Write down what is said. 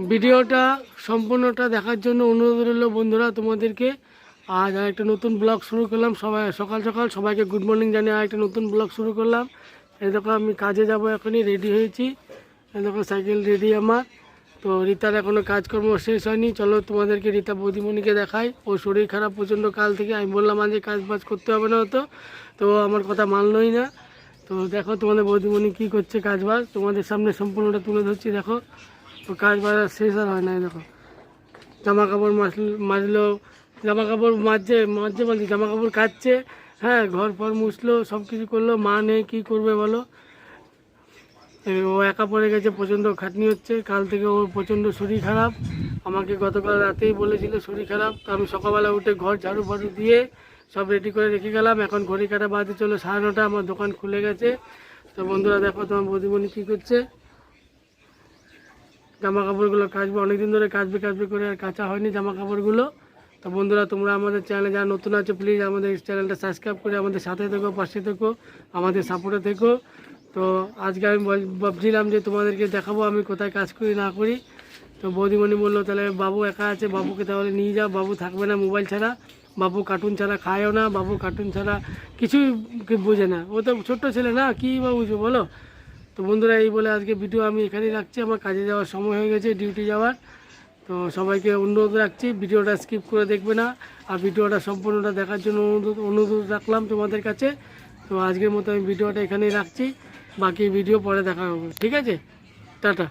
ভিডিওটা সম্পূর্ণটা দেখার জন্য অনুরোধ রইল বন্ধুরা তোমাদেরকে। আজ আর একটা নতুন ব্লগ শুরু করলাম। সবাই সকাল সকাল সবাইকে গুড মর্নিং জানিয়ে আর একটা নতুন ব্লগ শুরু করলাম। এই দেখো আমি কাজে যাব, এখনই রেডি হয়েছি। এই দেখো সাইকেল রেডি আমার। তো রীতার এখনও কাজকর্ম শেষ হয়নি। চলো তোমাদেরকে রীতা বৌদিমণিকে দেখাই। ও শরীর খারাপ প্রচণ্ড কাল থেকে। আমি বললাম আজ কাজ বাজ করতে হবে না, তো আমার কথা মানলই না। তো দেখো তোমাদের বৌদিমণি কী করছে কাজ বাজ, তোমাদের সামনে সম্পূর্ণটা তুলে ধরছি। দেখো তো কাজ বাজ শেষ আর হয় না। দেখো জামা কাপড় মাজলো, জামা কাপড় মাজছে বলছি, জামা কাপড় কাচছে। হ্যাঁ, ঘর ফর মুছলো, সব কিছু করলো। মা নেই, কী করবে বলো। ও একা পড়ে গেছে, প্রচণ্ড খাটনি হচ্ছে। কাল থেকে ওর প্রচণ্ড শরীর খারাপ। আমাকে গতকাল রাতেই বলেছিল শরীর খারাপ। তো আমি সকালবেলা উঠে ঘর ঝাড়ু ফাড়ু দিয়ে সব রেডি করে রেখে গেলাম। এখন ঘড়ি কাটা বাজে চলো 9:30। আমার দোকান খুলে গেছে। তো বন্ধুরা দেখো তোমার বৌদিমণি কী করছে। জামা কাপড়গুলো কাচবে, অনেকদিন ধরে কাচবে করে আর কাচা হয়নি জামা কাপড়গুলো। তো বন্ধুরা তোমরা আমাদের চ্যানেলে যারা নতুন আছে প্লিজ আমাদের চ্যানেলটা সাবস্ক্রাইব করে আমাদের সাথে থেকো, পাশে থেকো, আমাদের সাপোর্টে থেকো। তো আজকে আমি ভাবছিলাম যে তোমাদেরকে দেখাবো আমি কোথায় কাজ করি না করি। তো বৌদিমণি বললো তাহলে বাবু একা আছে, বাবুকে তাহলে নিয়ে যাও, বাবু থাকবে না মোবাইল ছাড়া, বাবু কার্টুন ছাড়া খায়ও না, বাবু কার্টুন ছাড়া কিছুই বোঝে না। ও তো ছোট্ট ছেলে না, কী বা বুঝবো বলো। তো বন্ধুরা এই বলে আজকে ভিডিও আমি এখানেই রাখছি। আমার কাজে যাওয়ার সময় হয়ে গেছে, ডিউটি যাওয়ার। তো সবাইকে অনুরোধ রাখছি ভিডিওটা স্কিপ করে দেখবে না, আর ভিডিওটা সম্পূর্ণটা দেখার জন্য অনুরোধ রাখলাম তোমাদের কাছে। তো আজকের মতো আমি ভিডিওটা এখানেই রাখছি, বাকি ভিডিও পরে দেখা হবে। ঠিক আছে, টাটা।